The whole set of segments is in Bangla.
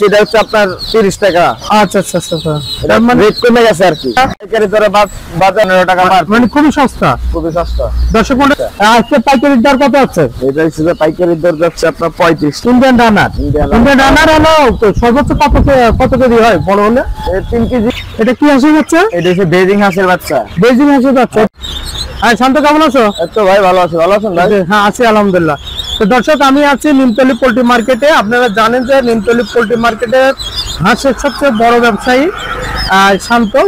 এটা হচ্ছে আপনার 30 টাকা। আচ্ছা আচ্ছা আচ্ছা, এটা মানে রেট কমে গেছে আর কি। পাইকারি দরে বাজার 9 টাকা মানে খুবই সস্তা। দর্শক মণ্ডলী, আজকে পাইকারি দর কত আছে? এটা হচ্ছে পাইকারি দর যাচ্ছে আপনার 35। ইন্ডিয়ান রানার হলো সর্বোচ্চ কত কেজি হয় বড় হলে? 3 কেজি। এটা কি হাঁস হচ্ছে? এটা হচ্ছে বেজিং হাঁসের বাচ্চা। বেজিং হাঁসের বাচ্চা। আর শান্ত কেমন আছো? তো ভাই ভালো আছি। ভালো আছেন ভাই? হ্যাঁ আছি আলহামদুলিল্লাহ। তো দর্শক, আমি আছি নিমতলী পোল্ট্রি মার্কেটে। আপনারা জানেন যে নিমতলী পোল্ট্রি মার্কেটের হাঁসের সবচেয়ে বড় ব্যবসায়ী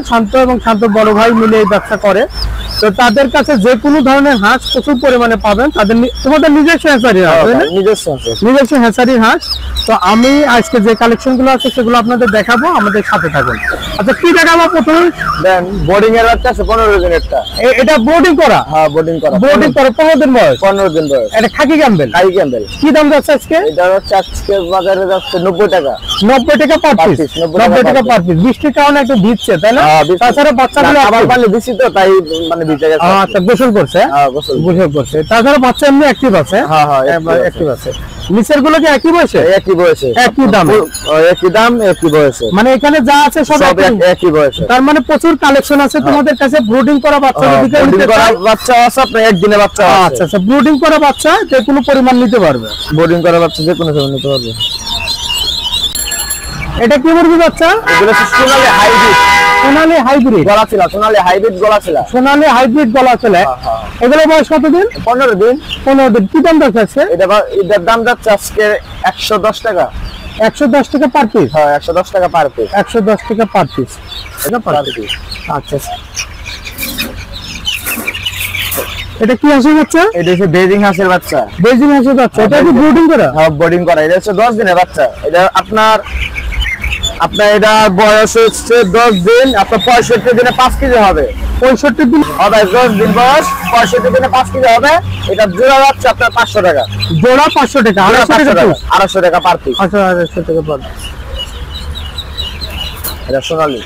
শান্ত এবং শান্ত বড় ভাই মিলে এই ব্যবসা করে। তো তাদের কাছে যে কোনো ধরনের হাঁস প্রচুর পরিমাণে পাবেন। তোমাদের নিজস্ব হ্যাচারির হাঁস, নিজস্ব হ্যাচারির হাঁস। তো আমি আজকে যে কালেকশন গুলো আছে সেগুলো আপনাদের দেখাবো, আমাদের সাথে থাকুন। আচ্ছা, কি দেখাবো প্রথমে? দেন বোর্ডিং এর বাচ্চা আছে 15 দিনেরটা। এটা বোর্ডিং করা? হ্যাঁ বোর্ডিং করা। 15 দিন বয়স। 15 দিন বয়স। এটা খাকি ক্যাম্বেল। কি দাম যাচ্ছে আজকে? এটা হচ্ছে আজকে বাজারে যাচ্ছে 90 টাকা। 90 টাকা পার পিস। 90 টাকা পার পিস। বৃষ্টির কারণে একটু ভিজছে, তাই না? তাছাড়া বাচ্চাগুলো আবার পানি দিছি তো তাই মানে ভিজে গেছে। আচ্ছা, গোসল করছে। হ্যাঁ গোসল করছে। তাছাড়া বাচ্চা এমনি অ্যাক্টিভ আছে। হ্যাঁ অ্যাক্টিভ আছে। নিচের গুলো কি একই বয়সে? একই বয়সে, একই দাম, একই বয়সে। মানে এখানে যা আছে সব একই বয়সে। তার মানে প্রচুর কালেকশন আছে তোমাদের কাছে। ব্রুডিং করা বাচ্চা বাচ্চা আছে, আপনার একদিনে বাচ্চা আছে। আচ্ছা আচ্ছা, ব্রুডিং করা বাচ্চা যে কোনো পরিমাণ নিতে পারবে। ব্রুডিং করা বাচ্চা যে কোনো সময় নিতে পারবে। এটা কি মুরগি বাচ্চা? এগুলো সোনালী হাইব্রিড। সোনালী হাইব্রিড গলাচিলা। সোনালী হাইব্রিড গলাচিলা। সোনালী হাইব্রিড গলাচিলা। এগুলো বয়স কত দিন? 15 দিন। 15 দিন। কি দাম যাচ্ছে? এটার দাম যাচ্ছে আজকে 110 টাকা। 110 টাকা পার পিস? হ্যাঁ 110 টাকা পার পিস। 110 টাকা পার পিস। এটা পার পিস। আচ্ছা, এটা কি হাঁসের বাচ্চা? এটা হচ্ছে বেজিং হাঁসের বাচ্চা। বেজিং হাঁসের বাচ্চা। এটা কি ব্রুডিং করা? হ্যাঁ ব্রুডিং করা। এটা হচ্ছে 10 দিনের বাচ্চা। এটা আপনার এটা বয়স হচ্ছে 10 দিন। আপনার 65 দিনে 5 কেজি হবে। 65 দিন হবে। 10 দিন বয়স, 65 দিনে 5 কেজি হবে। এটা জোড়া যাচ্ছে আপনার 500 টাকা। জোড়া 500 টাকা। 250 টাকা পার পিস। 250 টাকা পার পিস। এটা সোনালী।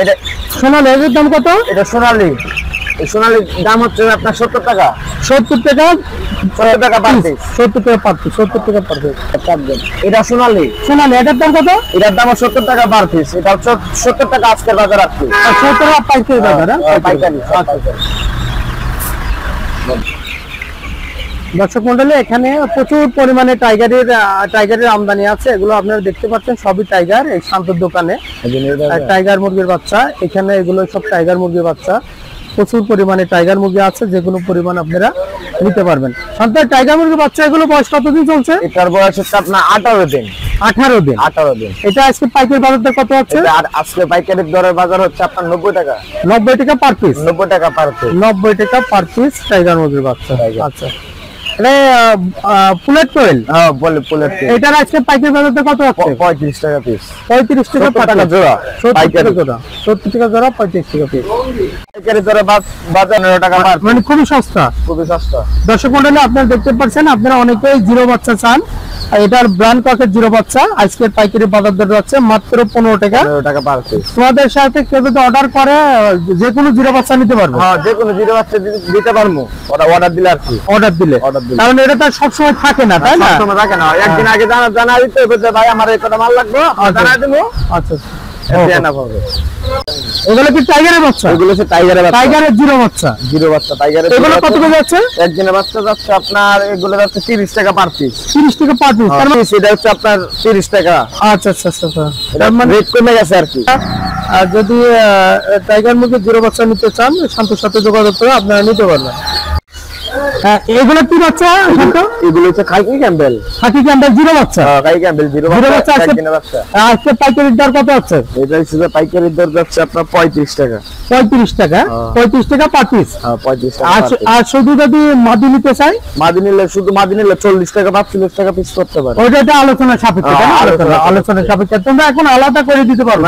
এটা সোনালী এর দাম কত? এটা সোনালী। এই সোনালীর দাম হচ্ছে আপনার 70 টাকা। 70 টাকা। 70 টাকা পার পিস। 70 টাকা পার পিস। 70 টাকা পার পিস। এটা সোনালী। এটার দাম কত? এটার দাম 70 টাকা পার পিস। এটা 70 টাকা আজকের বাজার আছে। 70 টাকা পাইকারি বাজার। পাইকারি। দর্শক মন্ডলী, এখানে প্রচুর পরিমাণে টাইগারের আমদানি আছে। এগুলো আপনারা দেখতে পাচ্ছেন, সবই টাইগার। এই শান্তর দোকানে টাইগার মুরগির বাচ্চা। এখানে এগুলো সব টাইগার মুরগির বাচ্চা। প্রচুর পরিমাণে টাইগার মুরগি আছে, যে কোনো পরিমাণ আপনারা নিতে পারবেন। শান্ত, টাইগার মুরগির বাচ্চা এগুলো বয়স কতদিন চলছে? এটার বয়স হচ্ছে আপনার 18 দিন। 18 দিন। 18 দিন। এটা আজকে পাইকারি বাজারটা কত হচ্ছে? আর আজকে পাইকারি দরের বাজার হচ্ছে আপনার 90 টাকা। 90 টাকা পার পিস। 90 টাকা পার পিস। 90 টাকা পার পিস টাইগার মুরগির বাচ্চা। আচ্ছা, পুলেট কোয়েল। হ্যাঁ বলে পুলেট কোয়েল। এটার আজকে পাইকারি বাজারটা কত আছে? 35 টাকা পিস। 35 টাকা টাকা জোড়া। 70 টাকা জোড়া। 70 টাকা জোড়া, 35 টাকা পিস। পাইকারি দরে বাজার 9 টাকা পার। মানে খুবই সস্তা। দর্শক মণ্ডলী, আপনারা দেখতে পাচ্ছেন, আপনারা অনেকেই জিরো বাচ্চা চান। এটার ব্র্যান্ড ককের জিরো বাচ্চা আজকের পাইকারি বাজার দর যাচ্ছে মাত্র 15 টাকা। 15 টাকা পার পিস। তোমাদের সাথে কেউ যদি অর্ডার করে যে কোনো জিরো বাচ্চা নিতে পারবে? হ্যাঁ যে কোনো জিরো বাচ্চা দিতে পারবো। অর্ডার দিলে আর কি। অর্ডার দিলে। কারণ এটা তো সব সময় থাকে না, তাই না? সবসময় থাকে না। একদিন আগে জানা দিতে হবে যে ভাই আমার এই কটা মাল লাগবে, জানা দেবো। আচ্ছা, এগুলো কি টাইগারের বাচ্চা? এগুলো হচ্ছে টাইগারের বাচ্চা। টাইগারের জিরো বাচ্চা। জিরো বাচ্চা টাইগারের। এগুলো কত করে যাচ্ছে? একদিনের বাচ্চা যাচ্ছে আপনার, এগুলো যাচ্ছে 30 টাকা পার পিস। 30 টাকা পার পিস। তার মানে সেটা হচ্ছে আপনার 30 টাকা। আচ্ছা আচ্ছা আচ্ছা, তার মানে রেট কমে গেছে আর কি। আর যদি টাইগার মুরগির জিরো বাচ্চা নিতে চান, শান্তর সাথে যোগাযোগ করে আপনারা নিতে পারবেন। এগুলো কি বাচ্চা? এগুলো হচ্ছে khaki Campbell. Khaki Campbell zero বাচ্চা। খাকি ক্যাম্বেল জিরো বাচ্চা। একদিনের বাচ্চা। আজকে পাইকারি দর কত আছে? এটা হচ্ছে পাইকারি দর যাচ্ছে আপনার 35 টাকা। 35 টাকা। 35 টাকা পার পিস। হ্যাঁ 35 টাকা। আর শুধু যদি মাদি নিতে চাই? মাদি নিলে, শুধু মাদি নিলে 40 টাকা 45 টাকা পিস করতে পারে। ওটা আলোচনা সাপেক্ষে। আলোচনা সাপেক্ষে। তোমরা এখন আলাদা করে দিতে পারবে?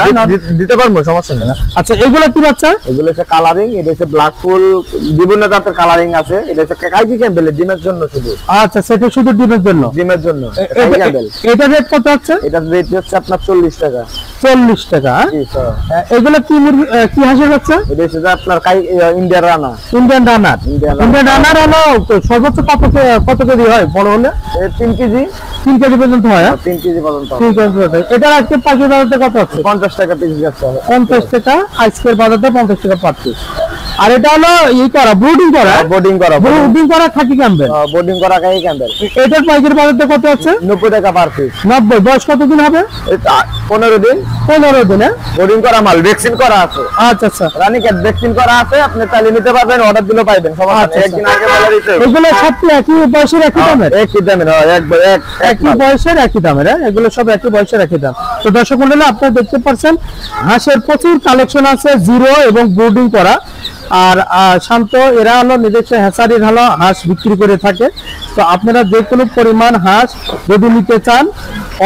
দিতে পারবো, সমস্যা নেই। আচ্ছা, এগুলো কি বাচ্চা? এগুলো হচ্ছে কালারিং। এটা হচ্ছে ব্ল্যাক ফুল, বিভিন্ন জাতের কালারিং আছে। এটা হচ্ছে টাইকি ক্যাম্বেলের ডিমের জন্য শুধু। আচ্ছা, সেটা শুধু ডিমের জন্য। ডিমের জন্য এটা রেট কত আছে? এটা রেট হচ্ছে আপনার 40 টাকা। 40 টাকা। জি স্যার। এগুলো কি মুরগি, কি হাঁসের বাচ্চা? এটা হচ্ছে আপনার Indian runner. Indian runner. Indian runner হলো সর্বোচ্চ কত কেজি হয় বড় হলে? 3 কেজি। 3 কেজি পর্যন্ত হয়। 3 কেজি পর্যন্ত। এটা আজকে পাখির বাজারে কত আছে? 50 টাকা পিস যাচ্ছে। 50 টাকা আজকের বাজারে 50 টাকা পার পিস। আর এটা হলো ব্রুডিং করা খাকি ক্যাম্বেল। বোর্ডিং করা খাকি ক্যাম্বেল। এটার পাইকারি বাজারে কত আছে? 90 টাকা পার পিস। 90। বয়স কতদিন হবে? 15 দিন। 15 দিনে বোর্ডিং করা মাল, ভ্যাকসিন করা আছে। আচ্ছা আচ্ছা। রানী ক্যাট ভ্যাকসিন করা আছে, আপনি তাহলে নিতে পারবেন, অর্ডার দিলে পাইবেন। একদিন আগে বলে দিতে হবে। এগুলো সব একই বয়সের একই দামের? একই দামের, একই বয়সের একই দামের। এগুলো সব একই বয়সের একই দাম। তো দর্শক মণ্ডলী, আপনারা দেখতে পাচ্ছেন হাঁসের প্রচুর কালেকশন আছে, জিরো এবং ব্রুডিং করা। আর শান্ত এরা হলো নিজস্ব হ্যাচারির হলো হাঁস বিক্রি করে থাকে। তো আপনারা যে কোনো পরিমাণ হাঁস যদি নিতে চান,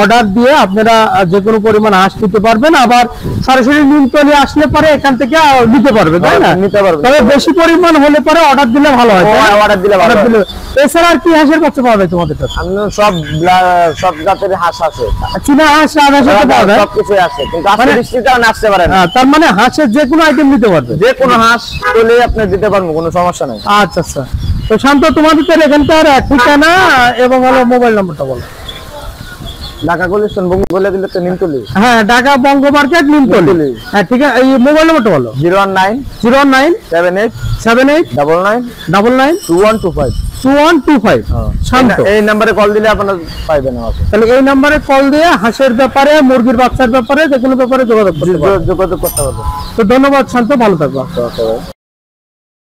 অর্ডার দিয়ে আপনারা যে কোনো পরিমাণ হাঁস নিতে পারবেন। আবার সরাসরি নিমতলী আসলে পরে এখান থেকে নিতে পারবে, তাই না? নিতে পারবে। তবে বেশি পরিমাণ হলে পরে অর্ডার দিলে ভালো হয়। অর্ডার দিলে ভালো হয়। এছাড়া আর কি হাঁসের বাচ্চা পাওয়া যায় তোমাদের কাছে? সব জাতের হাঁস আছে। চীনা হাঁস, সবকিছু আছে, কিন্তু আজকে বৃষ্টির কারণে আসতে পারে না। তার মানে হাঁসের যে কোনো আইটেম নিতে পারবে? যে কোনো হাঁস বলে আপনি দিতে পারবো, কোনো সমস্যা নাই। আচ্ছা আচ্ছা। তো শান্ত, তোমাদের এখানকার ঠিকানা এবং হলো মোবাইল নম্বরটা বলো। ঢাকা কলেকশন বলে দিলে তো নিমতলী। হ্যাঁ, ঢাকা বঙ্গ মার্কেট নিমতলী। হ্যাঁ ঠিক আছে। এই মোবাইল নম্বরটা বলো। 019 78 99 2125 2125। শান্ত, এই নম্বরে কল দিলে আপনারা পাইবেন আমাকে। তাহলে এই নম্বরে কল দিয়ে হাঁসের ব্যাপারে, মুরগির বাচ্চার ব্যাপারে, যে কোনো ব্যাপারে যোগাযোগ করতে পারবেন। যোগাযোগ করতে পারবেন। তো ধন্যবাদ শান্ত, ভালো থাকবো।